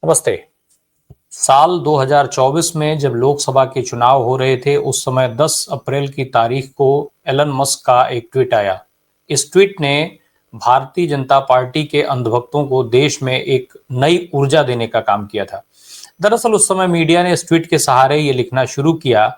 नमस्ते। साल 2024 में जब लोकसभा के चुनाव हो रहे थे, उस समय 10 अप्रैल की तारीख को एलन मस्क का एक ट्वीट आया। इस ट्वीट ने भारतीय जनता पार्टी के अंधभक्तों को देश में एक नई ऊर्जा देने का काम किया था। दरअसल उस समय मीडिया ने इस ट्वीट के सहारे ये लिखना शुरू किया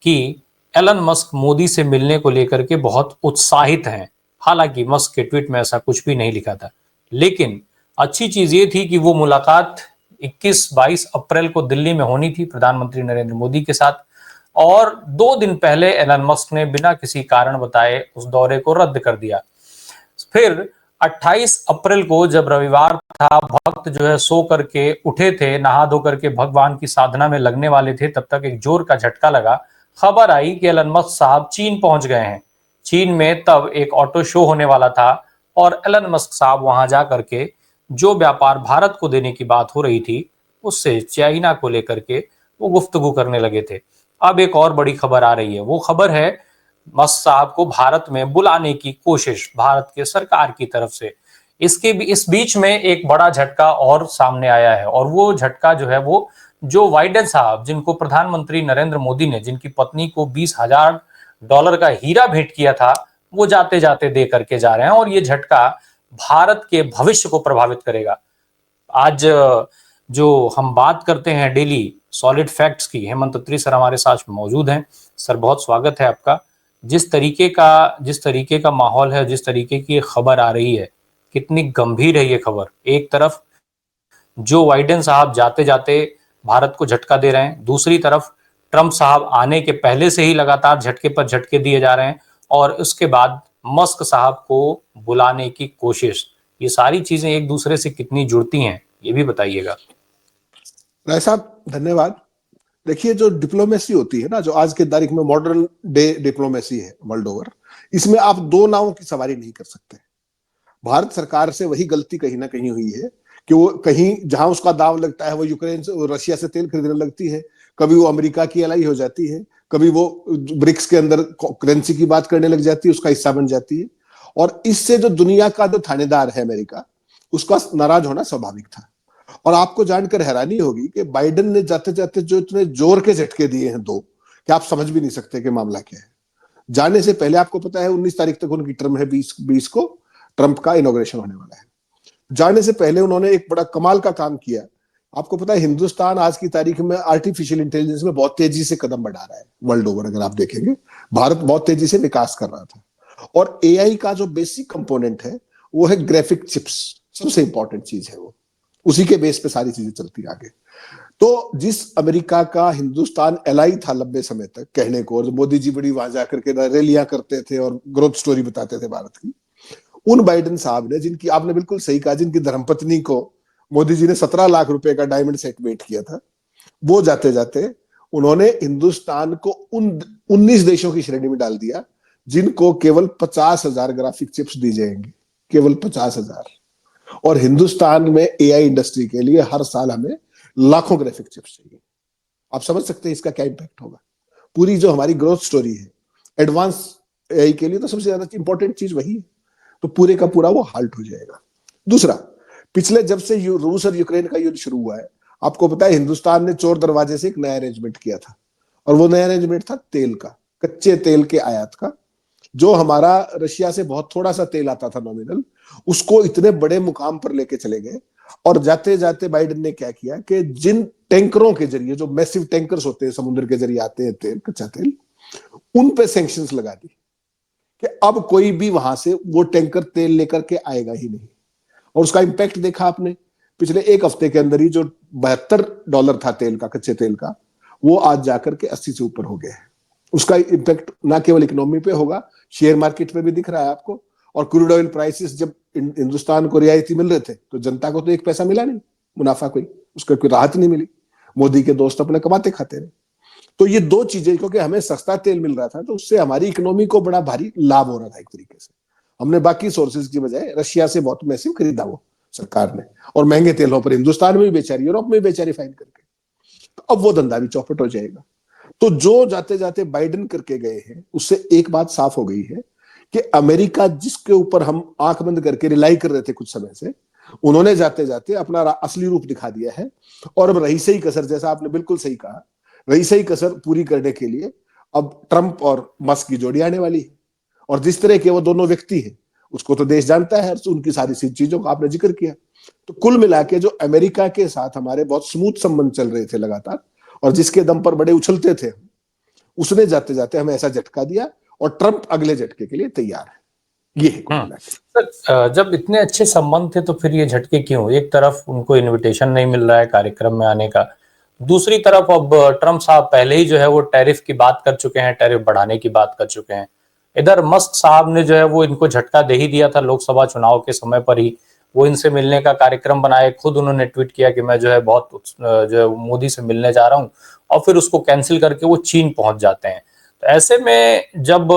कि एलन मस्क मोदी से मिलने को लेकर के बहुत उत्साहित हैं। हालांकि मस्क के ट्वीट में ऐसा कुछ भी नहीं लिखा था, लेकिन अच्छी चीज ये थी कि वो मुलाकात 21-22 अप्रैल को दिल्ली में होनी थी प्रधानमंत्री नरेंद्र मोदी के साथ, और 2 दिन पहले एलन मस्क ने बिना किसी कारण बताए उस दौरे को रद्द कर दिया। फिर 28 अप्रैल को जब रविवार था, भक्त जो है सो करके उठे थे, नहा धो करके भगवान की साधना में लगने वाले थे, तब तक एक जोर का झटका लगा। खबर आई कि एलन मस्क साहब चीन पहुंच गए हैं। चीन में तब एक ऑटो शो होने वाला था और एलन मस्क साहब वहां जा करके जो व्यापार भारत को देने की बात हो रही थी, उससे चाइना को लेकर के वो गुफ्तगू करने लगे थे। अब एक और बड़ी खबर आ रही है। वो खबर है मस्क साहब को भारत में बुलाने की कोशिश भारत के सरकार की तरफ से। इस बीच में एक बड़ा झटका और सामने आया है, और वो झटका जो है वो जो बाइडेन साहब, जिनको प्रधानमंत्री नरेंद्र मोदी ने जिनकी पत्नी को $20,000 का हीरा भेंट किया था, वो जाते जाते दे करके जा रहे हैं, और ये झटका भारत के भविष्य को प्रभावित करेगा। आज जो हम बात करते हैं डेली सॉलिड फैक्ट्स की, हेमंत अत्री सर हमारे साथ मौजूद हैं। सर, बहुत स्वागत है आपका। जिस तरीके का माहौल है, जिस तरीके की खबर आ रही है, कितनी गंभीर है ये खबर। एक तरफ जो बाइडेन साहब जाते जाते भारत को झटका दे रहे हैं, दूसरी तरफ ट्रंप साहब आने के पहले से ही लगातार झटके पर झटके दिए जा रहे हैं, और उसके बाद मस्क साहब को बुलाने की कोशिश। ये सारी चीजें एक दूसरे से कितनी जुड़ती हैं, ये भी बताइएगा। राय साहब, धन्यवाद। देखिए, जो डिप्लोमेसी होती है ना, जो आज के तारीख में मॉडर्न डे डिप्लोमेसी है वर्ल्ड ओवर, इसमें आप दो नावों की सवारी नहीं कर सकते। भारत सरकार से वही गलती कहीं ना कहीं हुई है कि वो कहीं जहां उसका दाव लगता है वो यूक्रेन से, रशिया से तेल खरीदने लगती है, कभी वो अमेरिका की एलाई हो जाती है, कभी वो ब्रिक्स के अंदर करेंसी की बात करने लग जाती है, उसका हिस्सा बन जाती है। और इससे जो दुनिया का जो थानेदार है अमेरिका, उसका नाराज होना स्वाभाविक था। और आपको जानकर हैरानी होगी कि बाइडेन ने जाते जाते जो इतने जोर के झटके दिए हैं दो, कि आप समझ भी नहीं सकते कि मामला क्या है। जाने से पहले आपको पता है 19 तारीख तक उनकी टर्म है, 20 को ट्रंप का इनॉग्रेशन होने वाला है। जाने से पहले उन्होंने एक बड़ा कमाल का काम किया। आपको पता है हिंदुस्तान आज की तारीख में आर्टिफिशियल इंटेलिजेंस में बहुत तेजी से कदम बढ़ा रहा है। वर्ल्ड ओवर अगर आप देखेंगे, भारत बहुत तेजी से विकास कर रहा था। और एआई का जो बेसिक कंपोनेंट है वो है ग्राफिक चिप्स, सबसे इंपॉर्टेंट चीज है वो। उसी के बेस पे सारी चीजें चलती आगे। तो जिस अमेरिका का हिंदुस्तान एलाई था लंबे समय तक कहने को, और मोदी जी बड़ी वहां जाकर के रैलियां करते थे और ग्रोथ स्टोरी बताते थे भारत की, उन बाइडेन साहब ने, जिनकी आपने बिल्कुल सही कहा, जिनकी धर्मपत्नी को मोदी जी ने 17 लाख रुपए का डायमंड सेट भेंट किया था, वो जाते जाते उन्होंने हिंदुस्तान को उन 19 देशों की श्रेणी में डाल दिया जिनको केवल 50,000 ग्राफिक चिप्स दी जाएंगी, केवल 50,000। और हिंदुस्तान में एआई इंडस्ट्री के लिए हर साल हमें लाखों ग्राफिक चिप्स चाहिए। आप समझ सकते हैं इसका क्या इंपैक्ट होगा। पूरी जो हमारी ग्रोथ स्टोरी है एडवांस एआई के लिए, तो सबसे ज्यादा इंपॉर्टेंट चीज वही है। तो पूरे का पूरा वो हाल्ट हो जाएगा। दूसरा, पिछले जब से रूस और यूक्रेन का युद्ध शुरू हुआ है, आपको पता है हिंदुस्तान ने चोर दरवाजे से एक नया अरेंजमेंट किया था, और वो नया अरेंजमेंट था तेल का, कच्चे तेल के आयात का। जो हमारा रशिया से बहुत थोड़ा सा तेल आता था नॉमिनल, उसको इतने बड़े मुकाम पर लेके चले गए। और जाते जाते बाइडेन ने क्या किया कि जिन टैंकरों के जरिए, जो मैसिव टैंकर्स होते हैं समुद्र के जरिए आते हैं तेल, कच्चा तेल, उन पे सैंक्शंस लगा दी कि अब कोई भी वहां से वो टैंकर तेल लेकर के आएगा ही नहीं। और उसका इंपैक्ट देखा आपने, पिछले एक हफ्ते के अंदर ही जो $72 था तेल का, कच्चे तेल का, वो आज जाकर के 80 से ऊपर हो गया है। उसका इंपैक्ट ना केवल इकोनॉमी पे होगा, शेयर मार्केट पे भी दिख रहा है आपको। और क्रूड ऑयल प्राइसेस जब हिंदुस्तान को रियायती मिल रहे थे, तो जनता को तो एक पैसा मिला नहीं, मुनाफा कोई, उसका कोई राहत नहीं मिली। मोदी के दोस्त अपने कमाते खाते रहे। तो ये दो चीजें, क्योंकि हमें सस्ता तेल मिल रहा था, तो उससे हमारी इकोनॉमी को बड़ा भारी लाभ हो रहा था एक तरीके से। हमने बाकी सोर्सेज की बजाय रशिया से बहुत मैसिव खरीदा वो सरकार ने, और महंगे तेलों पर हिंदुस्तान में भी बेचा रही, यूरोप में भी बेचा रिफाइन करके। तो अब वो धंधा भी चौपट हो जाएगा। तो जो जाते जाते बाइडेन करके गए हैं, उससे एक बात साफ हो गई है कि अमेरिका, जिसके ऊपर हम आंख बंद करके रिलाई कर रहे थे कुछ समय से, उन्होंने जाते जाते अपना असली रूप दिखा दिया है। और अब रही सही कसर, जैसा आपने बिल्कुल सही कहा, रही सही कसर पूरी करने के लिए अब ट्रंप और मस्क की जोड़ी आने वाली है। और जिस तरह के वो दोनों व्यक्ति हैं उसको तो देश जानता है, उनकी सारी चीजों का आपने जिक्र किया। तो कुल मिला के जो अमेरिका के साथ हमारे बहुत स्मूथ संबंध चल रहे थे लगातार, और जिसके दम पर बड़े उछलते थे, उसने जाते जाते हमें ऐसा झटका दिया, और ट्रंप अगले झटके के लिए तैयार है। ये है कुल मिला के। सर, जब इतने अच्छे संबंध थे तो फिर ये झटके क्यों? एक तरफ उनको इनविटेशन नहीं मिल रहा है कार्यक्रम में आने का, दूसरी तरफ अब ट्रंप साहब पहले ही जो है वो टैरिफ की बात कर चुके हैं, टैरिफ बढ़ाने की बात कर चुके हैं। इधर मस्क साहब ने जो है वो इनको झटका दे ही दिया था लोकसभा चुनाव के समय पर ही, वो इनसे मिलने का कार्यक्रम बनाए, खुद उन्होंने ट्वीट किया कि मैं जो है बहुत जो है मोदी से मिलने जा रहा हूँ, और फिर उसको कैंसिल करके वो चीन पहुंच जाते हैं। तो ऐसे में जब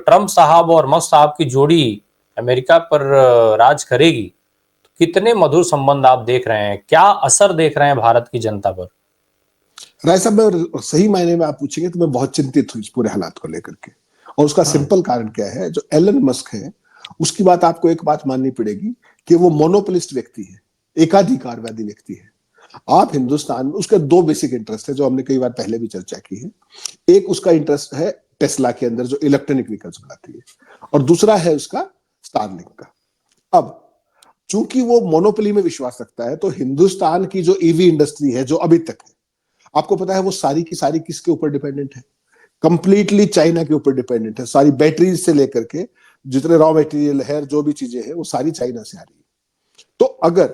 ट्रंप साहब और मस्क साहब की जोड़ी अमेरिका पर राज करेगी, तो कितने मधुर संबंध आप देख रहे हैं, क्या असर देख रहे हैं भारत की जनता पर? राय साहब, मैं सही मायने में आप पूछेंगे तो मैं बहुत चिंतित हूँ इस पूरे हालात को लेकर के। और उसका सिंपल कारण क्या है, जो एलन मस्क है उसकी बात आपको एक बात माननी पड़ेगी कि वो मोनोपोलिस्ट व्यक्ति है, एकाधिकारवादी व्यक्ति है। आप हिंदुस्तान में उसके दो बेसिक इंटरेस्ट है जो हमने कई बार पहले भी चर्चा की है। एक उसका इंटरेस्ट है टेस्ला के अंदर जो इलेक्ट्रॉनिक व्हीकल्स बनाती है, और दूसरा है उसका स्टारलिंक का। अब चूंकि वो मोनोपोली में विश्वास रखता है, तो हिंदुस्तान की जो ईवी इंडस्ट्री है जो अभी तक है, आपको पता है वो सारी की सारी किसके ऊपर डिपेंडेंट है? कंप्लीटली चाइना के ऊपर डिपेंडेंट है। सारी बैटरीज से लेकर के जितने रॉ मटेरियल है, जो भी चीजें हैं, वो सारी चाइना से आ रही है। तो अगर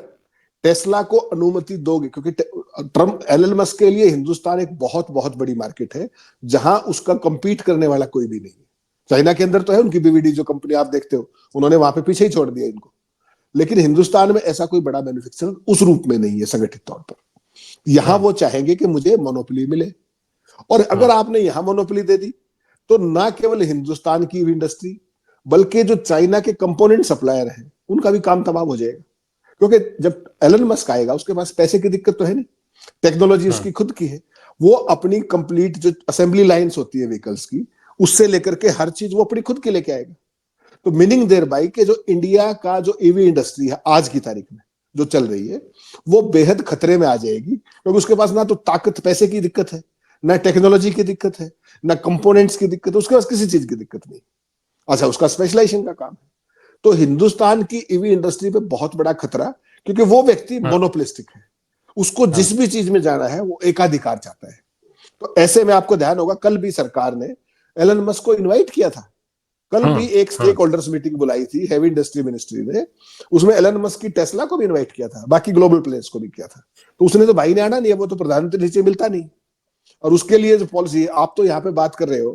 टेस्ला को अनुमति दोगे, क्योंकि ट्रम्प एलन मस्क के लिए हिंदुस्तान एक बहुत बहुत बड़ी मार्केट है जहां उसका कंपीट करने वाला कोई भी नहीं है। चाइना के अंदर तो है उनकी बीवीडी जो कंपनी आप देखते हो, उन्होंने वहां पे पीछे ही छोड़ दिया इनको। लेकिन हिंदुस्तान में ऐसा कोई बड़ा मैन्युफैक्चरर उस रूप में नहीं है संगठित तौर पर। यहां वो चाहेंगे कि मुझे मोनोपोली मिले, और अगर आपने यहां मोनोपोली दे दी तो ना केवल हिंदुस्तान की इंडस्ट्री बल्कि जो चाइना के कंपोनेंट सप्लायर हैं उनका भी काम तमाम हो जाएगा। क्योंकि जब एलन मस्क आएगा उसके पास पैसे की दिक्कत तो है नहीं, टेक्नोलॉजी उसकी खुद की है। वो अपनी कंप्लीट जो असेंबली लाइंस होती है व्हीकल्स की, उससे लेकर के हर चीज वो अपनी खुद की लेके आएगा। तो मीनिंग देयर बाई के जो इंडिया का जो ईवी इंडस्ट्री है आज की तारीख में जो चल रही है, वो बेहद खतरे में आ जाएगी। क्योंकि उसके पास ना तो ताकत पैसे की दिक्कत है, ना टेक्नोलॉजी की दिक्कत है, ना कंपोनेंट्स की दिक्कत है, उसके पास किसी चीज की दिक्कत नहीं। अच्छा, उसका स्पेशलाइजेशन का काम है। तो हिंदुस्तान की ईवी इंडस्ट्री पे बहुत बड़ा खतरा, क्योंकि वो व्यक्ति मोनोपोलिस्टिक है, उसको जिस भी चीज में जाना है वो एकाधिकार चाहता है। तो ऐसे में आपको ध्यान होगा कल भी सरकार ने एलन मस्क को इनवाइट किया था। कल भी एक स्टेक होल्डर्स मीटिंग बुलाई थी हैवी इंडस्ट्री मिनिस्ट्री ने, उसमें एलन मस्क की टेस्ला को भी इनवाइट किया था, बाकी ग्लोबल प्लेयर्स को भी किया था। तो उसने तो भाई ने आना नहीं है, वो तो प्रधानमंत्री नीचे मिलता नहीं। और उसके लिए जो पॉलिसी आप तो यहाँ पे बात कर रहे हो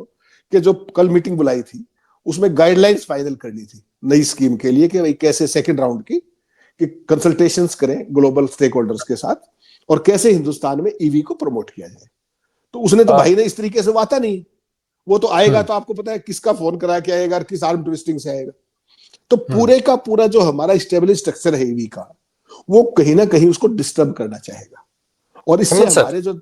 कि जो कल मीटिंग बुलाई थी उसमें गाइडलाइंस फाइनल करनी थी नई स्कीम के लिए कि भाई कैसे सेकंड राउंड की कि कंसल्टेशंस करें ग्लोबल स्टेक होल्डर्स के साथ, और कैसे हिंदुस्तान में ईवी को प्रमोट किया जाए। तो उसने तो भाई ने इस तरीके से वाता नहीं, वो तो आएगा तो आपको पता है किसका फोन करा के आएगा और किस आर्म ट्विस्टिंग से आएगा। तो पूरे का पूरा जो हमारा स्टेबलिश स्ट्रक्चर है ईवी का, वो कहीं ना कहीं उसको डिस्टर्ब करना चाहेगा। और इससे हमारे जो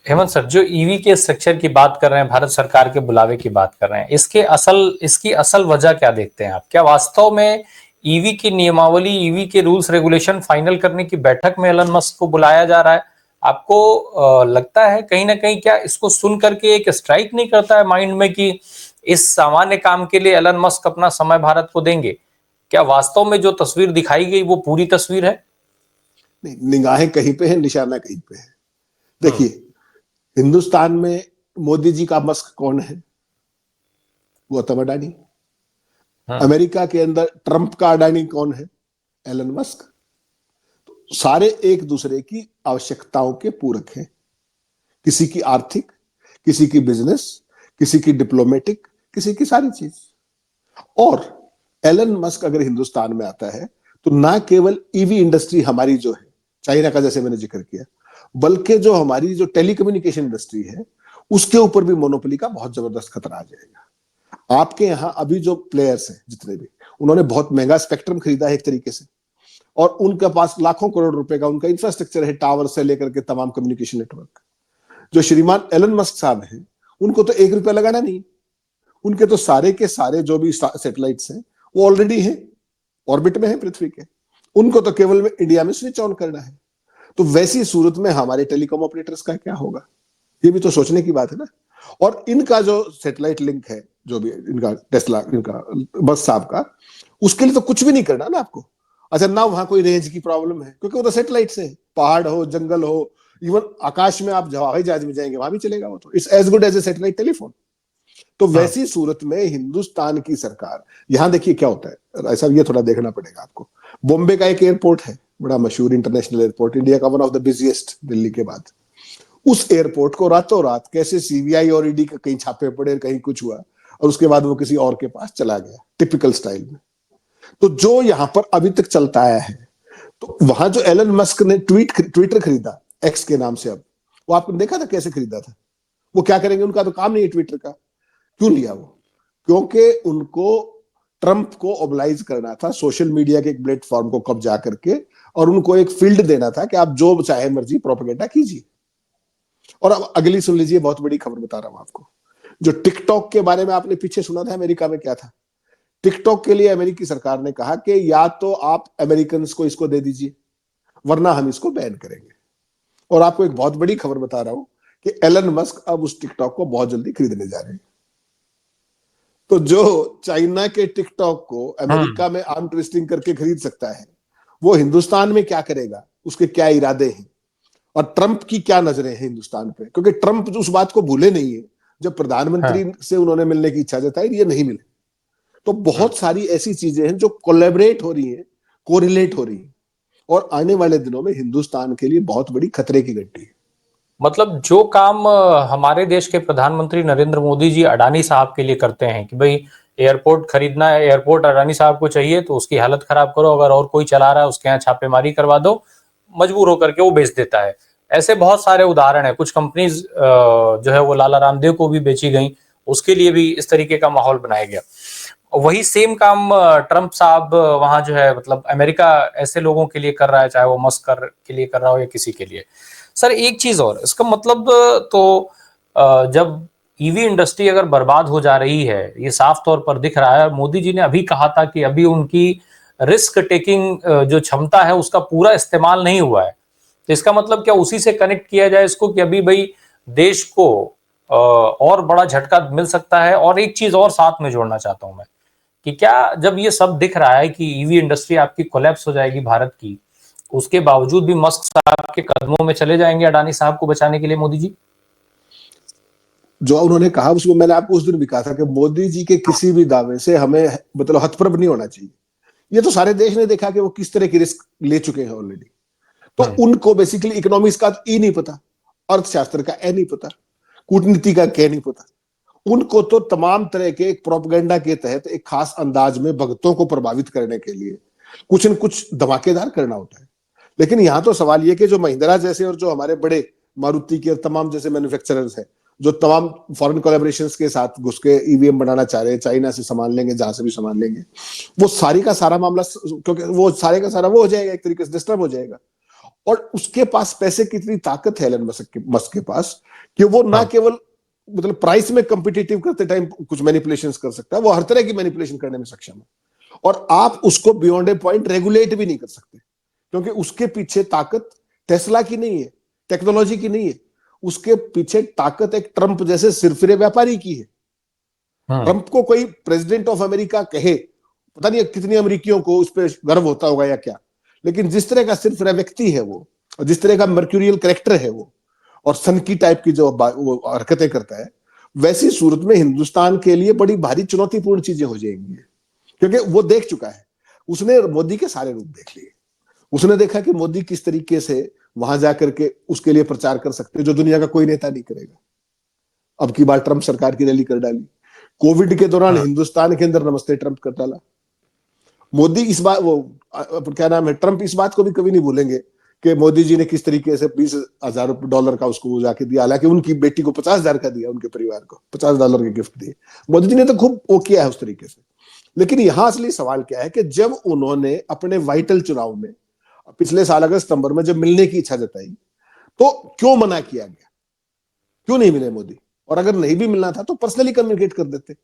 हेमंत सर, जो ईवी के स्ट्रक्चर की बात कर रहे हैं, भारत सरकार के बुलावे की बात कर रहे हैं, इसकी असल वजह क्या देखते हैं आप? क्या वास्तव में ईवी की नियमावली, ईवी के रूल्स रेगुलेशन फाइनल करने की बैठक में एलन मस्क को बुलाया जा रहा है? आपको लगता है कहीं ना कहीं, क्या इसको सुन करके एक स्ट्राइक नहीं करता है माइंड में कि इस सामान्य काम के लिए एलन मस्क अपना समय भारत को देंगे? क्या वास्तव में जो तस्वीर दिखाई गई वो पूरी तस्वीर है? नहीं, निगाहें कहीं पे है, निशाना कहीं पे है। देखिए, हिंदुस्तान में मोदी जी का मस्क कौन है? गौतम अडानी। अमेरिका के अंदर ट्रंप का अडानी कौन है? Elon Musk. तो सारे एक दूसरे की आवश्यकताओं के पूरक हैं, किसी की आर्थिक, किसी की बिजनेस, किसी की डिप्लोमेटिक, किसी की सारी चीज। और एलन मस्क अगर हिंदुस्तान में आता है तो ना केवल ईवी इंडस्ट्री हमारी जो है चाइना का, जैसे मैंने जिक्र किया, बल्कि जो हमारी जो टेलीकम्युनिकेशन इंडस्ट्री है उसके ऊपर भी मोनोपोली का बहुत जबरदस्त खतरा आ जाएगा। आपके यहाँ अभी जो प्लेयर्स हैं जितने भी, उन्होंने बहुत महंगा स्पेक्ट्रम खरीदा है एक तरीके से, और उनके पास लाखों करोड़ रुपए का उनका इंफ्रास्ट्रक्चर है, टावर से लेकर के तमाम कम्युनिकेशन नेटवर्क। जो श्रीमान एलन मस्क साहब हैं उनको तो 1 रुपया लगाना नहीं, उनके तो सारे के सारे जो भी सैटेलाइट्स हैं वो ऑलरेडी हैं, ऑर्बिट में है पृथ्वी के, उनको तो केवल में इंडिया में स्विच ऑन करना है। तो वैसी सूरत में हमारे टेलीकॉम ऑपरेटर्स का क्या होगा, ये भी तो सोचने की बात है ना। और इनका जो सैटेलाइट लिंक है, जो भी इनका टेस्ला, इनका बस साहब का, उसके लिए तो कुछ भी नहीं करना ना आपको। अच्छा, ना वहां कोई रेंज की प्रॉब्लम है, क्योंकि वो तो सैटेलाइट से है, पहाड़ हो, जंगल हो, इवन आकाश में आप हवाई जहाज में जाएंगे वहां भी चलेगा वो, तो it's as good as a satellite telephone. तो हम्म। वैसी सूरत में हिंदुस्तान की सरकार, यहां देखिए क्या होता है ऐसा, ये थोड़ा देखना पड़ेगा आपको। बॉम्बे का एक एयरपोर्ट है, बड़ा मशहूर इंटरनेशनल एयरपोर्ट, इंडिया का one of the busiest, Delhi के बाद। उस एयरपोर्ट को रातों रात कैसे सीबीआई और ईडी का कहीं छापे पड़े, कहीं कुछ हुआ, और उसके बाद वो किसी और के पास चला गया, टिपिकल स्टाइल में। तो जो यहां पर अभी तक चलता आया है, तो वहां जो एलन मस्क ने ट्विटर खरीदा, एक्स के नाम से, अब वो आपने देखा था कैसे खरीदा था। वो क्या करेंगे, उनका तो काम नहीं है ट्विटर का। क्यों लिया वो? क्योंकि उनको ट्रंप को ओबलाइज करना था सोशल मीडिया के एक प्लेटफॉर्म को कब्जा करके, और उनको एक फील्ड देना था कि आप जो चाहे मर्जी प्रोपेगेंडा कीजिए। और अब अगली सुन लीजिए, बहुत बड़ी खबर बता रहा हूं आपको। जो टिकटॉक के बारे में आपने पीछे सुना था, अमेरिका में क्या था, टिकटॉक के लिए अमेरिकी सरकार ने कहा कि या तो आप अमेरिकन को इसको दे दीजिए, वरना हम इसको बैन करेंगे। और आपको एक बहुत बड़ी खबर बता रहा हूं कि एलन मस्क अब उस टिकटॉक को बहुत जल्दी खरीदने जा रहे हैं। तो जो चाइना के टिकटॉक को हम्म। अमेरिका में आर्म ट्विस्टिंग करके खरीद सकता है, वो हिंदुस्तान में क्या करेगा, उसके क्या इरादे हैं, और ट्रंप की क्या नजरें हैं हिंदुस्तान पे। क्योंकि ट्रंप उस बात को भूले नहीं है, जब प्रधानमंत्री हाँ। से उन्होंने मिलने की इच्छा जताई, ये नहीं मिले। तो हम्म। बहुत सारी ऐसी चीजें हैं जो कोलैबोरेट हो रही हैं, कोरिलेट हो रही हैं, और आने वाले दिनों में हिंदुस्तान के लिए बहुत बड़ी खतरे की घंटी है। मतलब जो काम हमारे देश के प्रधानमंत्री नरेंद्र मोदी जी अडानी साहब के लिए करते हैं कि भाई एयरपोर्ट खरीदना है, एयरपोर्ट अडानी साहब को चाहिए तो उसकी हालत खराब करो, अगर और कोई चला रहा है उसके यहाँ छापेमारी करवा दो, मजबूर होकर के वो बेच देता है। ऐसे बहुत सारे उदाहरण हैं। कुछ कंपनीज जो है वो लाला रामदेव को भी बेची गई, उसके लिए भी इस तरीके का माहौल बनाया गया। वही सेम काम ट्रंप साहब वहां जो है मतलब अमेरिका ऐसे लोगों के लिए कर रहा है, चाहे वो मस्क के लिए कर रहा हो या किसी के लिए। सर एक चीज और, इसका मतलब तो जब ईवी इंडस्ट्री अगर बर्बाद हो जा रही है, ये साफ तौर पर दिख रहा है। मोदी जी ने अभी कहा था कि अभी उनकी रिस्क टेकिंग जो क्षमता है उसका पूरा इस्तेमाल नहीं हुआ है। तो इसका मतलब क्या उसी से कनेक्ट किया जाए इसको कि अभी भाई देश को और बड़ा झटका मिल सकता है। और एक चीज और साथ में जोड़ना चाहता हूं मैं कि क्या जब ये सब दिख रहा है कि ईवी इंडस्ट्री आपकी कोलैप्स हो जाएगी भारत की, उसके बावजूद भी मस्क साहब के कदमों में चले जाएंगे अडानी साहब को बचाने के लिए मोदी जी? जो उन्होंने कहा उसमें मैंने आपको उस दिन भी कहा था कि मोदी जी के किसी भी दावे से हमें मतलब हतप्रभ नहीं होना चाहिए। ये तो सारे देश ने देखा कि वो किस तरह की रिस्क ले चुके हैं ऑलरेडी। तो उनको बेसिकली इकोनॉमिक्स का ई नहीं पता, अर्थशास्त्र का ए नहीं पता, कूटनीति का क्या नहीं पता। उनको तो तमाम तरह के एक प्रोपगेंडा के तहत एक खास अंदाज में भक्तों को प्रभावित करने के लिए कुछ न कुछ धमाकेदार करना होता है। लेकिन यहां तो सवाल यह कि जो महिंद्रा जैसे और जो हमारे बड़े मारुति के और तमाम जैसे मैन्युफैक्चरर्स हैं, जो तमाम फॉरेन कोलैबोरेशंस के साथ घुस के ईवीएम बनाना चाह रहे हैं, चाइना से सामान लेंगे, जहां से भी सामान लेंगे, वो सारी का सारा मामला, क्योंकि वो सारे का सारा वो हो जाएगा, एक तरीके से डिस्टर्ब हो जाएगा। और उसके पास पैसे की इतनी ताकत है एलन मस्क के पास कि वो ना केवल मतलब प्राइस में कम्पिटिटिव करते टाइम कुछ मैनिपुलेशन कर सकता है, वो हर तरह की मैनिपुलेशन करने में सक्षम है। और आप उसको बियॉन्ड ए पॉइंट रेगुलेट भी नहीं कर सकते, क्योंकि उसके पीछे ताकत टेस्ला की नहीं है, टेक्नोलॉजी की नहीं है। उसके पीछे ताकत एक ट्रंप जैसे सिरफिरे व्यापारी की है। ट्रंप को कोई प्रेसिडेंट ऑफ अमेरिका कहे, पता नहीं कितनी अमेरिकियों को उस पर गर्व होता होगा या क्या, लेकिन जिस तरह का सिरफिरा व्यक्ति है वो, और जिस तरह का मर्क्यूरियल कैरेक्टर है वो, और सनकी टाइप की जो वो हरकतें करता है, वैसी सूरत में हिंदुस्तान के लिए बड़ी भारी चुनौतीपूर्ण चीजें हो जाएंगी। क्योंकि वो देख चुका है, उसने मोदी के सारे रूप देख लिए। उसने देखा कि मोदी किस तरीके से वहां जाकर के उसके लिए प्रचार कर सकते हैं जो दुनिया का कोई नेता नहीं करेगा। अब की बार ट्रंप सरकार की रैली कर डाली, कोविड के दौरान हिंदुस्तान के अंदर नमस्ते ट्रंप कर डाला। मोदी इस बात वो क्या नाम है, ट्रंप इस बात को भी कभी नहीं भूलेंगे कि मोदी जी ने किस तरीके से $20,000 का उसको जाके दिया। हालांकि उनकी बेटी को 50,000 का दिया, उनके परिवार को $50 के गिफ्ट दिए। मोदी जी ने तो खूब वो किया है उस तरीके से। लेकिन यहां असली सवाल क्या है कि जब उन्होंने अपने वाइटल चुनाव में पिछले साल अगस्त सितंबर में जब मिलने की इच्छा जताई, तो क्यों मना किया गया, क्यों नहीं मिले मोदी? और अगर नहीं भी मिलना था तो पर्सनली कम्युनिकेट कर देते।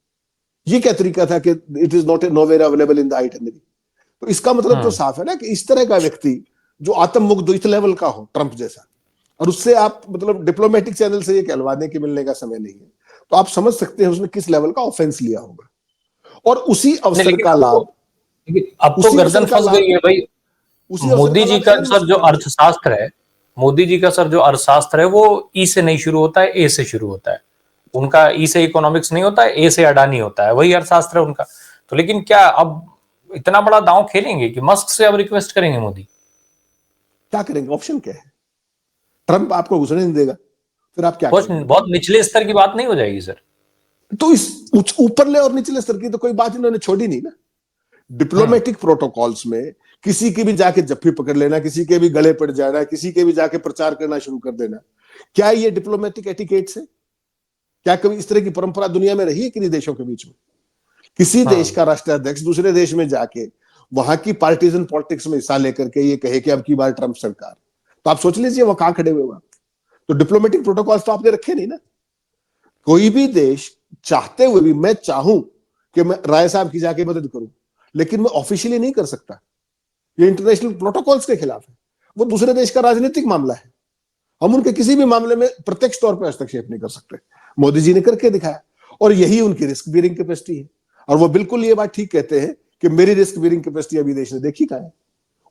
ये क्या तरीका था कि it is not nowhere available in the itinerary. तो इसका मतलब तो साफ है ना कि इस तरह का व्यक्ति जो आत्ममुग्ध इस लेवल का हो, ट्रंप जैसा, और उससे आप मतलब डिप्लोमेटिक चैनल से ये कहलवाने के मिलने का समय नहीं है, तो आप समझ सकते हैं उसने किस लेवल का ऑफेंस लिया होगा। और उसी नहीं, अवसर का लाभ, लेकिन अब तो उसी गर्दन अवसर का फंस लाभ, गई है भाई। उसी अवसर मोदी का जी लाभ का एलन सर मस्क जो उठाना चाहिए। अर्थशास्त्र है, मोदी जी का सर जो अर्थशास्त्र है वो ई से नहीं शुरू होता है, ए से शुरू होता है। उनका ई से इकोनॉमिक्स नहीं होता है, ए से अडानी होता है, वही अर्थशास्त्र है उनका। तो लेकिन क्या अब इतना बड़ा दांव खेलेंगे कि मस्क से अब रिक्वेस्ट करेंगे मोदी? क्या करेंगे, ऑप्शन क्या है? ट्रंप आपको घुसने नहीं देगा, फिर आप क्या बहुत करेंगे बहुत बताइए? निचले स्तर की बात नहीं हो जाएगी सर? तो इस ऊपरले और निचले स्तर की तो कोई बात इन्होंने छोड़ी नहीं ना। हम्म। डिप्लोमेटिक प्रोटोकॉल्स में किसी की भी जाके जप्फी पकड़ लेना, किसी के भी गले पड़ जाना, किसी के भी जाके प्रचार करना शुरू कर देना, क्या ये डिप्लोमेटिक एटिकेट्स है? क्या कभी इस तरह की परंपरा दुनिया में रही है किन्हीं देशों के बीच में? किसी देश का राष्ट्राध्यक्ष दूसरे देश में जाके वहां की पार्टीजन पॉलिटिक्स में हिस्सा लेकर के ये कहे कि अब की बार ट्रंप सरकार, तो आप सोच लीजिए वो कहां खड़े हुए वहां। तो डिप्लोमेटिक प्रोटोकॉल्स तो आपने रखे नहीं ना। कोई भी देश चाहते हुए भी, मैं चाहूं कि मैं राय साहब की जाके मदद करूं, लेकिन मैं ऑफिशियली नहीं कर सकता, ये इंटरनेशनल प्रोटोकॉल्स के खिलाफ है। वो दूसरे देश का राजनीतिक मामला है, हम उनके किसी भी मामले में प्रत्यक्ष तौर पर हस्तक्षेप नहीं कर सकते। मोदी जी ने करके दिखाया, और यही उनकी रिस्क बियरिंग कैपेसिटी है। और वो बिल्कुल ये बात ठीक कहते हैं कि मेरी रिस्क बियरिंग कैपेसिटी अभी देश ने देखी कहां है।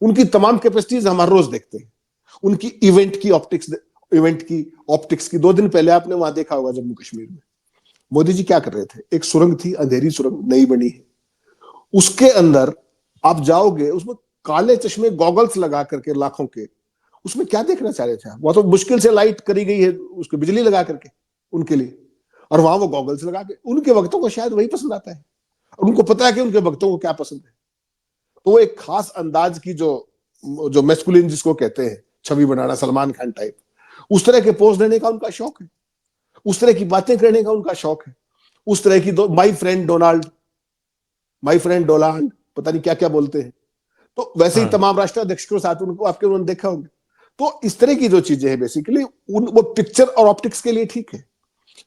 उनकी तमाम कैपेसिटीज हम हर रोज देखते हैं। उनकी इवेंट की ऑप्टिक्स की 2 दिन पहले आपने वहां देखा होगा जम्मू कश्मीर में मोदी जी क्या कर रहे थे। एक सुरंग थी, अंधेरी सुरंग, नई बनी है, उसके अंदर आप जाओगे, उसमें काले चश्मे गॉगल्स लगा करके लाखों के, उसमें क्या देखना चाह रहे थे? वो तो मुश्किल से लाइट करी गई है उसको बिजली लगा करके उनके लिए, और वहां वो गॉगल्स लगा के, उनके वक्तों को शायद वही पसंद आता है, और उनको पता है कि उनके वक्तों को क्या पसंद है। तो वो एक खास अंदाज की जो जो मेस्कुलिन जिसको कहते हैं, छवि बनाना, सलमान खान टाइप, उस तरह के पोज देने का उनका शौक है, उस तरह की बातें करने का उनका शौक है, उस तरह की my friend Donald, my friend Donald, पता नहीं क्या क्या बोलते हैं। तो वैसे ही तमाम राष्ट्राध्यक्ष के साथ उनको आपके उन्होंने देखा होंगे। तो इस तरह की जो चीजें हैं बेसिकली वो पिक्चर और ऑप्टिक्स के लिए ठीक है,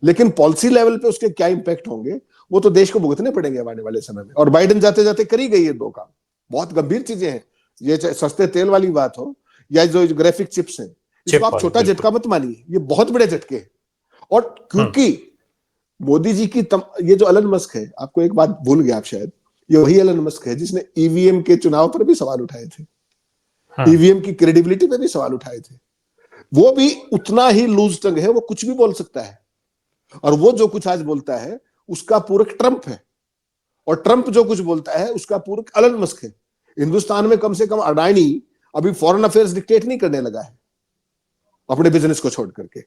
लेकिन पॉलिसी लेवल पे उसके क्या इंपैक्ट होंगे वो तो देश को भुगतने पड़ेंगे आने वाले समय में। और बाइडेन जाते जाते करी गई है 2 काम, बहुत गंभीर चीजें हैं। ये चाहे सस्ते तेल वाली बात हो या जो ग्राफिक चिप्स हैं, इसको चिप आप वाली, छोटा बिल्कुल। झटका मत मानिए, ये बहुत बड़े झटके हैं। और क्योंकि मोदी जी की ये जो एलन मस्क है, आपको एक बात भूल गया आप शायद, ये वही एलन मस्क है जिसने ईवीएम के चुनाव पर भी सवाल उठाए थे, ईवीएम की क्रेडिबिलिटी पे भी सवाल उठाए थे। वो भी उतना ही लूज टंग है, वो कुछ भी बोल सकता है, और वो जो कुछ आज बोलता है उसका पूरक ट्रंप है, और ट्रंप जो कुछ बोलता है उसका पूरक एलन मस्क है। हिंदुस्तान में कम से कम अडानी अभी फॉरेन अफेयर्स डिक्टेट नहीं करने लगा है अपने बिजनेस को छोड़ करके।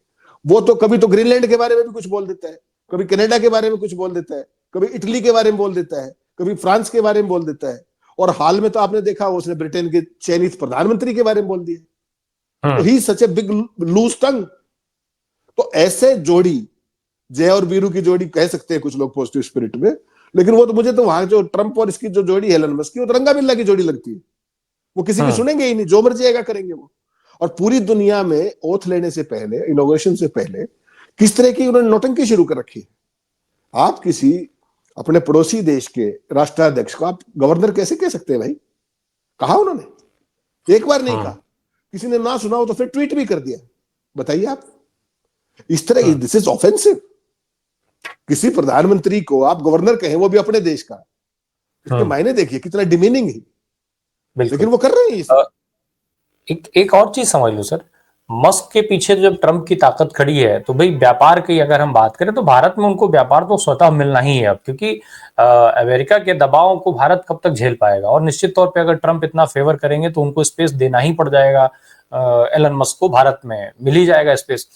वो तो कभी तो ग्रीनलैंड के बारे में भी कुछ बोल देता है, कभी कनाडा के बारे में कुछ बोल देता है, कभी इटली के बारे में बोल देता है, कभी फ्रांस के बारे में बोल देता है, और हाल में तो आपने देखा उसने ब्रिटेन के चयनित प्रधानमंत्री के बारे में बोल दिया। तो ही सच ए बिग लूज टंग। तो ऐसे जोड़ी, जय और वीरू की जोड़ी कह सकते हैं कुछ लोग पॉजिटिव स्पिरिट में, लेकिन वो तो मुझे तो वहां जो ट्रंप और इसकी जो जोड़ी है एलन मस्क की, वो तो रंगा बिल्ला की जोड़ी लगती है। वो किसी की सुनेंगे ही नहीं, जो मर्जी आएगा करेंगे वो। और पूरी दुनिया में ओथ लेने से पहले, इनोग्रेशन से पहले किस तरह की उन्होंने नौटंकी शुरू कर रखी है। आप किसी अपने पड़ोसी देश के राष्ट्राध्यक्ष को आप गवर्नर कैसे कह सकते हैं भाई? कहा उन्होंने, एक बार नहीं कहा, किसी ने ना सुना हो तो फिर ट्वीट भी कर दिया। बताइए आप, इस तरह दिस इज ऑफेंसिव। किसी प्रधानमंत्री को आप गवर्नर कहें, वो भी अपने देश का, इसके मायने देखिए कितना डिमीनिंग है। लेकिन वो कर रहे हैं इसे। एक और चीज समझ लो सर, मस्क के पीछे जब ट्रंप की ताकत खड़ी है तो भाई व्यापार की अगर हम बात करें तो भारत में उनको व्यापार तो स्वतः मिलना ही है अब, क्योंकि अमेरिका के दबाव को भारत कब तक झेल पाएगा। और निश्चित तौर पे अगर ट्रंप इतना फेवर करेंगे तो उनको स्पेस देना ही पड़ जाएगा। एलन मस्क को भारत में मिल ही जाएगा स्पेस।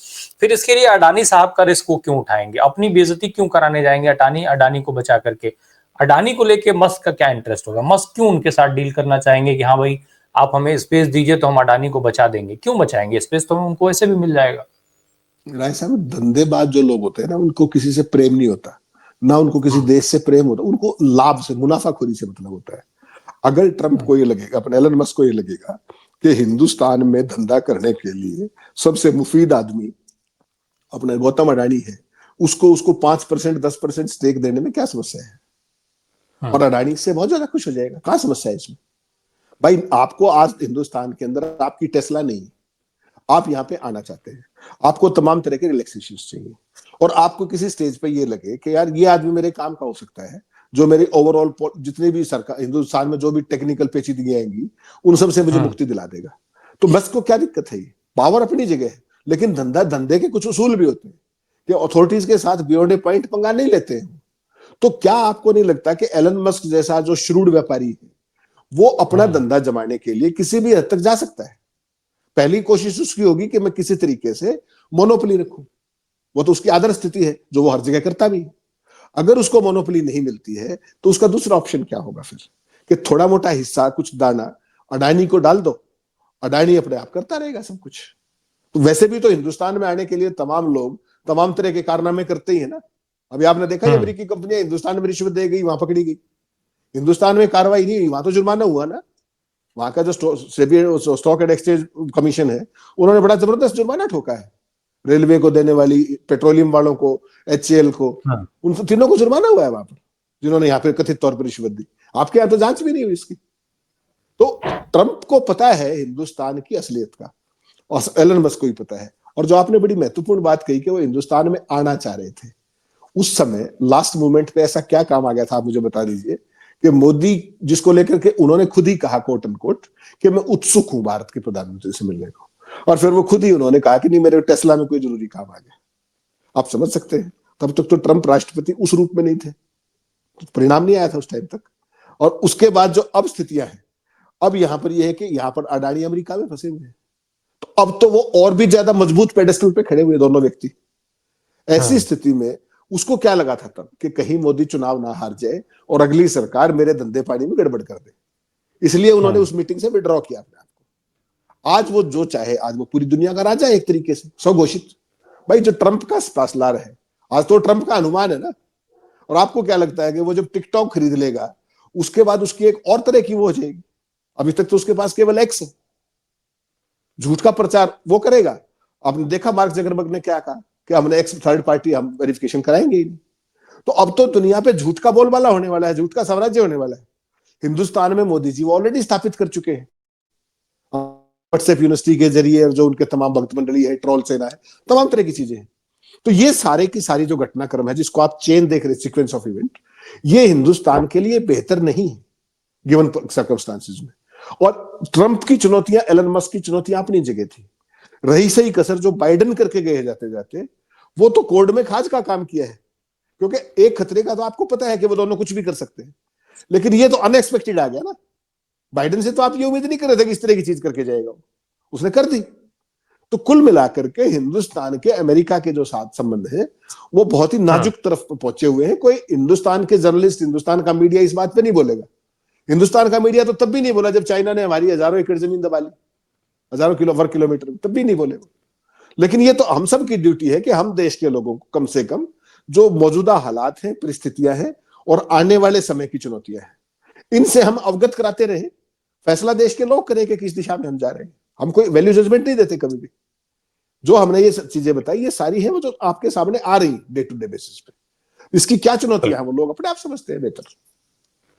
फिर इसके लिए अडानी साहब का रिस्क वो क्यों उठाएंगे, अपनी बेइज्जती क्यों कराने जाएंगे अडानी को बचा करके? अडानी को लेके मस्क का क्या इंटरेस्ट होगा? मस्क क्यों उनके साथ डील करना चाहेंगे कि हाँ भाई आप हमें स्पेस दीजिए तो हम अडानी को बचा देंगे? क्यों बचाएंगे? स्पेस तो उनको ऐसे भी मिल जाएगा। राय साहब, धंधेबाज जो लोग होते हैं ना, उनको किसी से प्रेम नहीं होता, ना उनको किसी देश से प्रेम होता, उनको लाभ से, मुनाफाखोरी से मतलब होता है। अगर ट्रंप को ये लगेगा, अपने एलन मस्क को ये लगेगा कि हिंदुस्तान में धंधा करने के लिए सबसे मुफीद आदमी अपना गौतम अडानी है, उसको 5% 10% स्टेक देने में क्या समस्या है? और अडानी से बहुत ज्यादा खुश हो जाएगा, कहां समस्या है इसमें? भाई आपको आज हिंदुस्तान के अंदर आपकी टेस्ला नहीं, आप यहाँ पे आना चाहते हैं, आपको तमाम तरह के रिलैक्सेशन चाहिए, और आपको किसी स्टेज पे ये लगे कि यार ये आदमी मेरे काम का हो सकता है, जो मेरी ओवरऑल जितने भी सरकार हिंदुस्तान में जो भी टेक्निकल पेचीदगियां आएंगी उन सब से मुझे मुक्ति दिला देगा, तो बस को क्या दिक्कत है? ये पावर अपनी जगह है, लेकिन धंधे के कुछ उसूल भी होते हैं कि अथॉरिटीज के साथ बियॉन्ड ए पॉइंट पंगा नहीं लेते हैं। तो क्या आपको नहीं लगता कि एलन मस्क जैसा जो श्रूड व्यापारी है वो अपना धंधा जमाने के लिए किसी भी हद तक जा सकता है? पहली कोशिश उसकी होगी कि मैं किसी तरीके से मोनोपोली रखूं, वो तो उसकी आदर्श स्थिति है जो वो हर जगह करता भी है। अगर उसको मोनोपोली नहीं मिलती है तो उसका दूसरा ऑप्शन क्या होगा फिर, कि थोड़ा मोटा हिस्सा कुछ दाना अडानी को डाल दो, अडानी अपने आप करता रहेगा सब कुछ। तो वैसे भी तो हिंदुस्तान में आने के लिए तमाम लोग तमाम तरह के कारनामे करते ही है ना। अभी आपने देखा है अमेरिकी कंपनियां हिंदुस्तान में रिश्वत दे गई, वहां पकड़ी गई, हिंदुस्तान में कार्रवाई नहीं हुई, वहां तो जुर्माना हुआ ना। वहां का जो स्टॉक एंड एक्सचेंज कमीशन है उन्होंने बड़ा जबरदस्त जुर्माना ठोका है, रेलवे को देने वाली, पेट्रोलियम वालों को, HAL को, उन तीनों को जुर्माना हुआ है वहां पर, जिन्होंने यहाँ पे कथित तौर पर रिश्वत दी। आपके यहाँ तो जांच भी नहीं हुई इसकी। तो ट्रंप को पता है हिंदुस्तान की असलियत का, और एलन मस्क को ही पता है। और जो आपने बड़ी महत्वपूर्ण बात कही कि वो हिंदुस्तान में आना चाह रहे थे, उस समय लास्ट मोमेंट पे ऐसा क्या काम आ गया था, आप मुझे बता दीजिए, कि मोदी जिसको लेकर के उन्होंने खुद ही कहा कोट एंड कोट कि मैं उत्सुक हूं भारत के प्रधानमंत्री से मिलने को, और फिर वो खुद ही उन्होंने कहा कि नहीं मेरे टेस्ला में कोई जरूरी काम आ गया। आप समझ सकते हैं तब तक तो ट्रंप राष्ट्रपति उस रूप में नहीं थे, तो परिणाम नहीं आया था उस टाइम तक। और उसके बाद जो अब स्थितियां हैं, अब यहां पर यह है कि यहां पर अडानी अमेरिका में फंसे हुए हैं, तो अब तो वो और भी ज्यादा मजबूत पेडेस्टल पे खड़े हुए दोनों व्यक्ति। ऐसी स्थिति में उसको क्या लगा था तब कि कहीं मोदी चुनाव ना हार जाए और अगली सरकार मेरे धंधे पानी में गड़बड़ कर दे, इसलिए उन्होंने उस मीटिंग से विड्रॉ किया अपने आप को। आज वो जो चाहे, आज वो पूरी दुनिया का राजा है एक तरीके से, स्वघोषित। भाई जो ट्रंप का पासलार है, आज तो ट्रंप का अनुमान है ना। और आपको क्या लगता है कि वो जब टिकटॉक खरीद लेगा उसके बाद उसकी एक और तरह की वो हो जाएगी? अभी तक तो उसके पास केवल एक्स है, झूठ का प्रचार वो करेगा। आपने देखा मार्क जकरबर्ग ने क्या कहा कि हमने एक्स थर्ड पार्टी हम वेरिफिकेशन कराएंगे ही नहीं। तो अब तो दुनिया पे झूठ का बोलबाला होने वाला है, झूठ का साम्राज्य होने वाला है। हिंदुस्तान में मोदी जी ऑलरेडी स्थापित कर चुके हैं, व्हाट्सएप यूनिवर्सिटी के जरिए, जो उनके तमाम भक्त मंडली है, ट्रोल सेना है, तमाम तरह की चीजें हैं। तो ये सारे की सारी जो घटनाक्रम है जिसको आप चेन देख रहे, सीक्वेंस ऑफ इवेंट, ये हिंदुस्तान के लिए बेहतर नहीं है गिवन सर्कमस्टांसेस में। और ट्रंप की चुनौतियां, एलन मस्क की चुनौतियां अपनी जगह थी। रही सही कसर जो बाइडेन करके गए जाते जाते, वो तो कोर्ट में खाज का काम किया है, क्योंकि एक खतरे का तो आपको पता है कि वो दोनों कुछ भी कर सकते हैं, लेकिन ये तो अनएक्सपेक्टेड आ गया ना। बाइडेन से तो आप ये उम्मीद नहीं कर रहे थे कि इस तरह की चीज करके जाएगा, उसने कर दी। तो कुल मिलाकर के हिंदुस्तान के अमेरिका के जो साथ संबंध है वो बहुत ही नाजुक तरफ पहुंचे हुए हैं। कोई हिंदुस्तान के जर्नलिस्ट, हिंदुस्तान का मीडिया इस बात पे नहीं बोलेगा। हिंदुस्तान का मीडिया तो तब भी नहीं बोला जब चाइना ने हमारी हजारों एकड़ जमीन दबा ली, हजारों वर्ग किलोमीटर, तब भी नहीं बोले। लेकिन ये तो हम सब की ड्यूटी है कि हम देश के लोगों को कम से कम जो मौजूदा हालात हैं, परिस्थितियां हैं और आने वाले समय की चुनौतियां हैं, इनसे हम अवगत कराते रहे। फैसला देश के लोग करें कि किस दिशा में हम जा रहे हैं। हम कोई वैल्यू जजमेंट नहीं देते कभी भी। जो हमने ये चीजें बताई ये सारी है वो जो आपके सामने आ रही डे टू डे बेसिस पे। इसकी क्या चुनौतियां हैं वो लोग अपने आप समझते हैं बेहतर।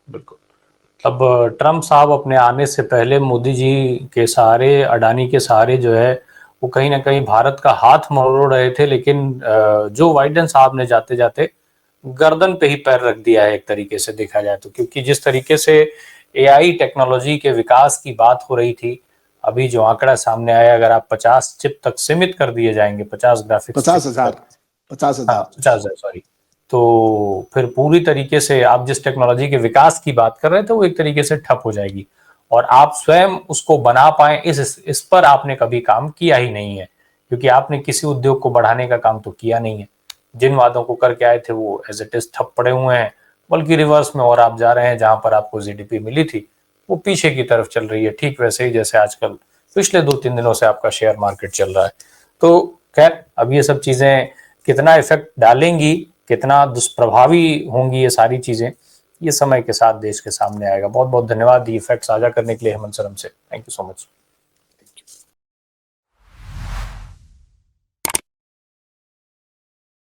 बिल्कुल। अब ट्रंप साहब अपने आने से पहले मोदी जी के सहारे, अडानी के सहारे जो है वो कहीं ना कहीं भारत का हाथ मरोड़ रहे थे, लेकिन जो बाइडेन साहब ने जाते जाते गर्दन पे ही पैर रख दिया है एक तरीके से देखा जाए तो। क्योंकि जिस तरीके से AI टेक्नोलॉजी के विकास की बात हो रही थी, अभी जो आंकड़ा सामने आया, अगर आप 50 चिप तक सीमित कर दिए जाएंगे, 50 ग्राफिक्स, 50,000 सॉरी, तो फिर पूरी तरीके से आप जिस टेक्नोलॉजी के विकास की बात कर रहे थे वो एक तरीके से ठप हो जाएगी, और आप स्वयं उसको बना पाए इस पर आपने कभी काम किया ही नहीं है, क्योंकि आपने किसी उद्योग को बढ़ाने का काम तो किया नहीं है। जिन वादों को करके आए थे वो एज इट इज ठप पड़े हुए हैं, बल्कि रिवर्स में और आप जा रहे हैं। जहां पर आपको GDP मिली थी वो पीछे की तरफ चल रही है, ठीक वैसे ही जैसे आजकल पिछले 2-3 दिनों से आपका शेयर मार्केट चल रहा है। तो खैर, अब ये सब चीजें कितना इफेक्ट डालेंगी, कितना दुष्प्रभावी होंगी ये सारी चीजें, ये समय के साथ देश के सामने आएगा। बहुत बहुत धन्यवाद ये फैक्ट साझा करने के लिए हेमंत सर हमसे। Thank you so much.